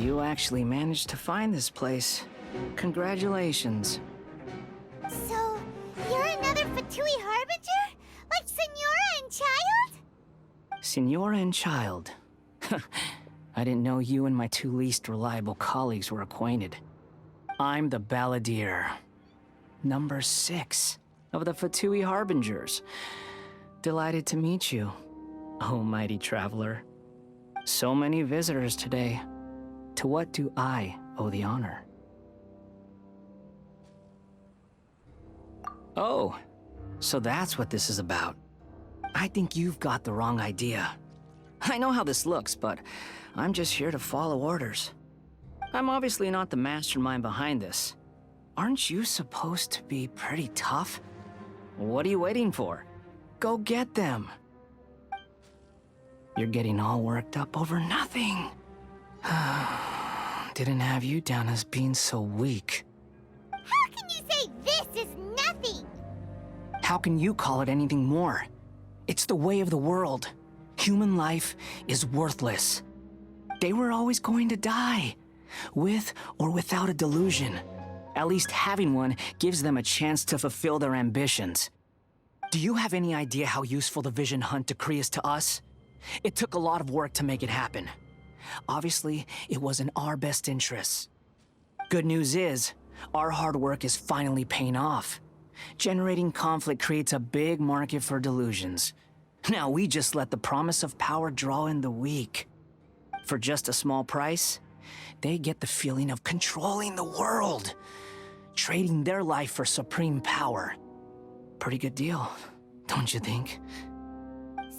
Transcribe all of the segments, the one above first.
you actually managed to find this place. Congratulations. So, you're another Fatui Harbinger? Like Senora and Child? Senora and Child. I didn't know you and my two least reliable colleagues were acquainted. I'm the Balladeer. Number 6 of the Fatui Harbingers. Delighted to meet you, oh mighty traveler. So many visitors today. To what do I owe the honor? Oh, so that's what this is about. I think you've got the wrong idea. I know how this looks, but I'm just here to follow orders. I'm obviously not the mastermind behind this. Aren't you supposed to be pretty tough? What are you waiting for? Go get them. You're getting all worked up over nothing. Didn't have you down as being so weak. How can you say this is nothing? How can you call it anything more? It's the way of the world. Human life is worthless. They were always going to die, with or without a delusion. At least having one gives them a chance to fulfill their ambitions. Do you have any idea how useful the Vision Hunt decree is to us? It took a lot of work to make it happen. Obviously, it was in our best interests. Good news is, our hard work is finally paying off. Generating conflict creates a big market for delusions. Now we just let the promise of power draw in the weak. For just a small price, they get the feeling of controlling the world, trading their life for supreme power. Pretty good deal, don't you think?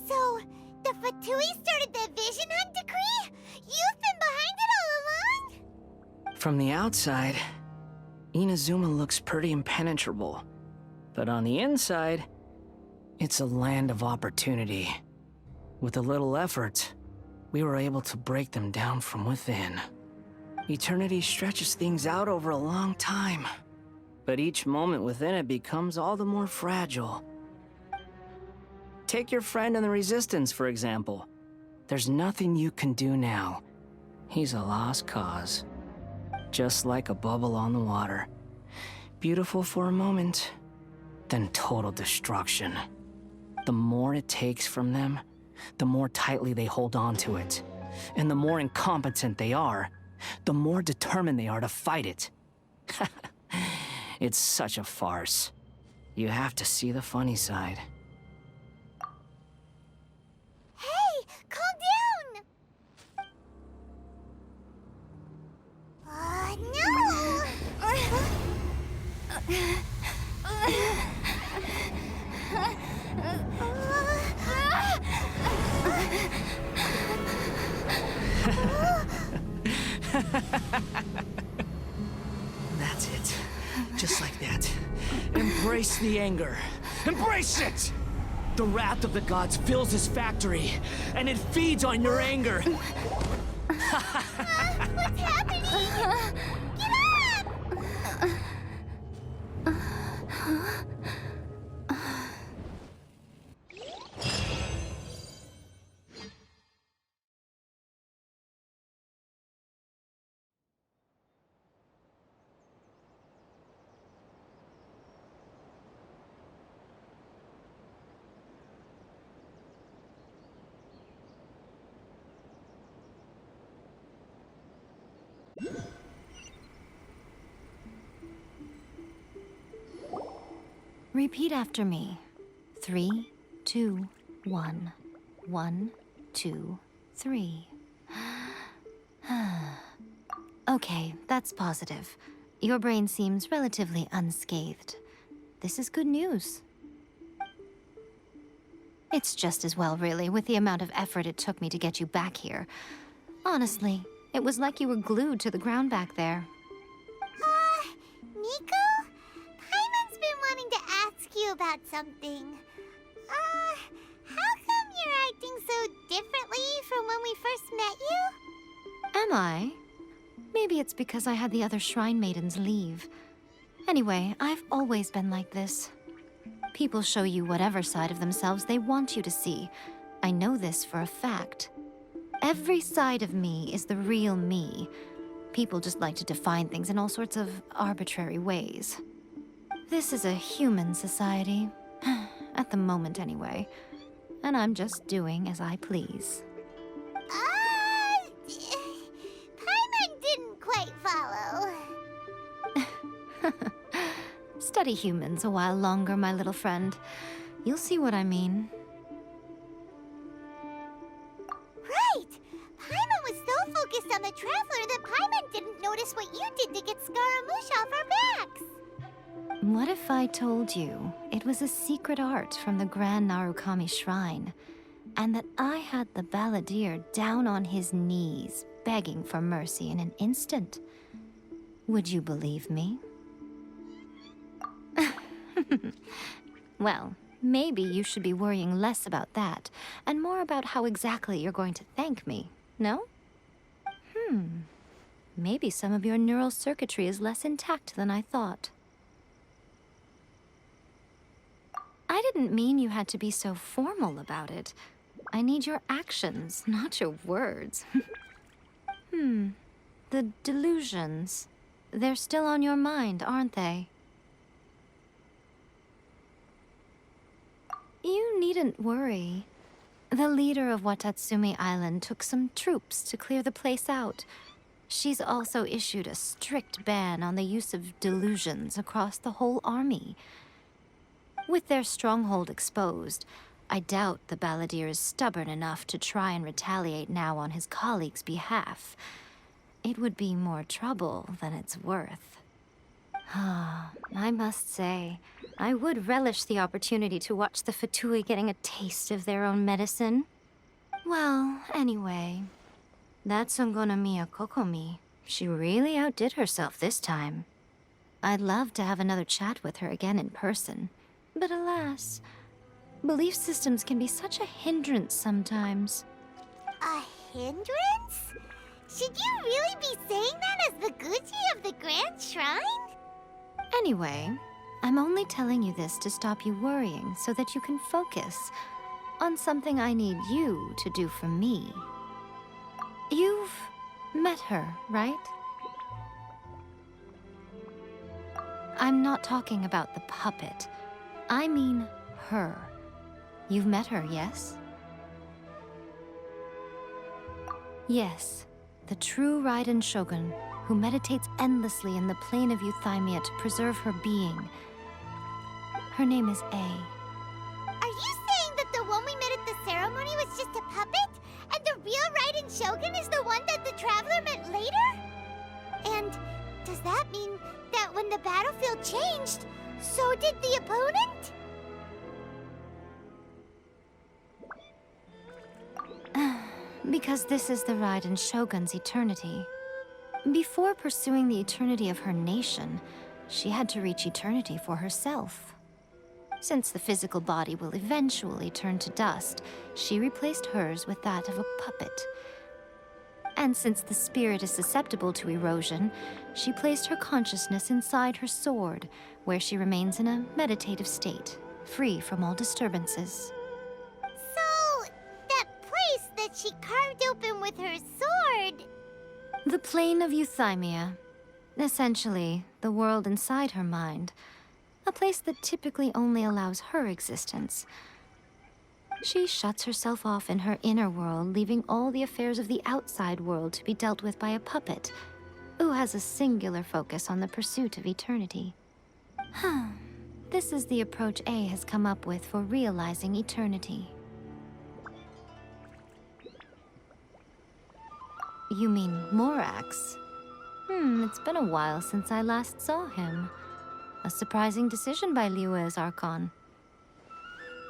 So, the Fatui started the Vision Hunt decree? You've been behind it all along? From the outside, Inazuma looks pretty impenetrable. But on the inside, it's a land of opportunity. With a little effort, we were able to break them down from within. Eternity stretches things out over a long time, but each moment within it becomes all the more fragile. Take your friend in the Resistance, for example. There's nothing you can do now. He's a lost cause. Just like a bubble on the water. Beautiful for a moment, then total destruction. The more it takes from them, the more tightly they hold on to it. And the more incompetent they are, the more determined they are to fight it. It's such a farce. You have to see the funny side. Hey, calm down! No! That's it. Just like that. Embrace the anger. Embrace it! The wrath of the gods fills this factory, and it feeds on your anger. What's happening? Get up! Repeat after me. 3, 2, 1. 1, 2, 3. Okay, that's positive. Your brain seems relatively unscathed. This is good news. It's just as well, really, with the amount of effort it took me to get you back here. Honestly, it was like you were glued to the ground back there. Nico? Paimon's been wanting to ask you about something. How come you're acting so differently from when we first met you? Am I? Maybe it's because I had the other Shrine Maidens leave. Anyway, I've always been like this. People show you whatever side of themselves they want you to see. I know this for a fact. Every side of me is the real me, People just like to define things in all sorts of arbitrary ways. This is a human society. At the moment, anyway. And I'm just doing as I please. Paimon didn't quite follow. Study humans a while longer, my little friend. You'll see what I mean. Right! Paimon was so focused on the Traveler that Paimon didn't notice what you did to get Scaramouche off our backs. What if I told you it was a secret art from the Grand Narukami Shrine, and that I had the balladeer down on his knees, begging for mercy in an instant? Would you believe me? Well, maybe you should be worrying less about that, and more about how exactly you're going to thank me, no? Maybe some of your neural circuitry is less intact than I thought. I didn't mean you had to be so formal about it. I need your actions, not your words. The delusions. They're still on your mind, aren't they? You needn't worry. The leader of Watatsumi Island took some troops to clear the place out. She's also issued a strict ban on the use of delusions across the whole army. With their stronghold exposed, I doubt the balladeer is stubborn enough to try and retaliate now on his colleagues' behalf. It would be more trouble than it's worth. I must say, I would relish the opportunity to watch the Fatui getting a taste of their own medicine. Well, anyway, that Songonamiya Kokomi, she really outdid herself this time. I'd love to have another chat with her again in person. But alas, belief systems can be such a hindrance sometimes. A hindrance? Should you really be saying that as the Gucci of the Grand Shrine? Anyway, I'm only telling you this to stop you worrying so that you can focus on something I need you to do for me. You've met her, right? I'm not talking about the puppet. I mean her. You've met her, yes? Yes, the true Raiden Shogun, who meditates endlessly in the plane of Euthymia to preserve her being. Her name is A. Are you saying that the one we met at the ceremony was just a puppet? And the real Raiden Shogun is the one that the Traveler met later? And does that mean that when the battlefield changed, so did the opponent? Because this is the Raiden Shogun's eternity. Before pursuing the eternity of her nation, she had to reach eternity for herself. Since the physical body will eventually turn to dust, she replaced hers with that of a puppet. And since the spirit is susceptible to erosion, she placed her consciousness inside her sword, where she remains in a meditative state, free from all disturbances. So, that place that she carved open with her sword... The plane of Euthymia. Essentially, the world inside her mind. A place that typically only allows her existence. She shuts herself off in her inner world, leaving all the affairs of the outside world to be dealt with by a puppet, who has a singular focus on the pursuit of eternity. This is the approach A has come up with for realizing eternity. You mean Morax? It's been a while since I last saw him. A surprising decision by Liyue's Archon.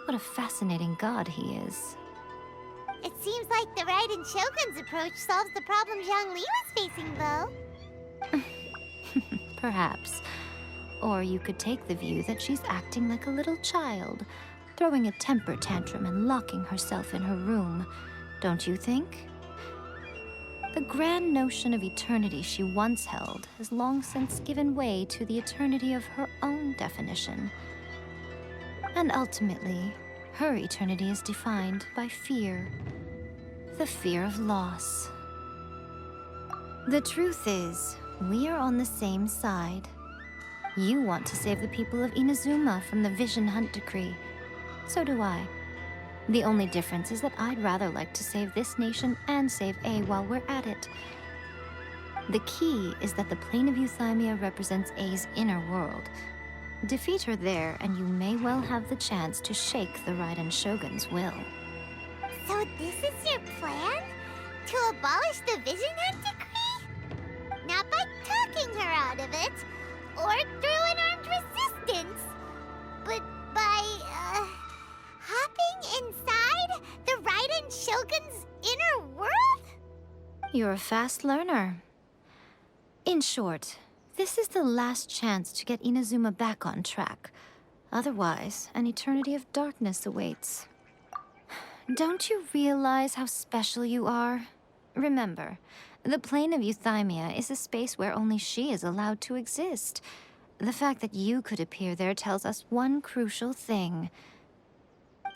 What a fascinating god he is. It seems like the Raiden Shogun's approach solves the problem Zhongli was facing, though. Perhaps. Or you could take the view that she's acting like a little child, throwing a temper tantrum and locking herself in her room. Don't you think? The grand notion of eternity she once held has long since given way to the eternity of her own definition. And ultimately, her eternity is defined by fear. The fear of loss. The truth is, we are on the same side. You want to save the people of Inazuma from the Vision Hunt decree. So do I. The only difference is that I'd rather like to save this nation and save A while we're at it. The key is that the plane of Euthymia represents A's inner world. Defeat her there, and you may well have the chance to shake the Raiden Shogun's will. So this is your plan? To abolish the Vision Hunt decree? Not by talking her out of it, or through an armed resistance, but by, hopping inside the Raiden Shogun's inner world? You're a fast learner. In short, this is the last chance to get Inazuma back on track. Otherwise, an eternity of darkness awaits. Don't you realize how special you are? Remember, the plane of Euthymia is a space where only she is allowed to exist. The fact that you could appear there tells us one crucial thing.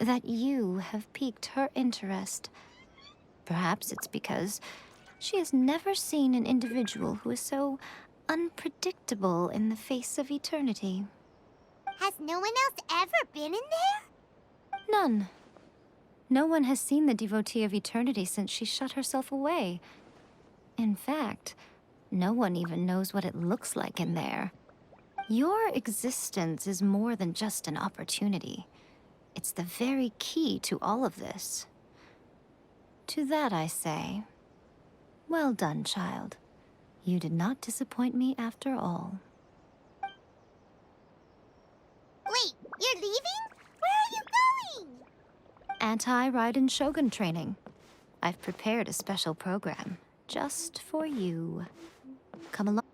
That you have piqued her interest. Perhaps it's because she has never seen an individual who is so unpredictable in the face of eternity. Has no one else ever been in there? None. No one has seen the devotee of eternity since she shut herself away. In fact, no one even knows what it looks like in there. Your existence is more than just an opportunity. It's the very key to all of this. To that I say, well done, child. You did not disappoint me after all. Wait, you're leaving? Where are you going? Anti-Raiden Shogun training. I've prepared a special program just for you. Come along.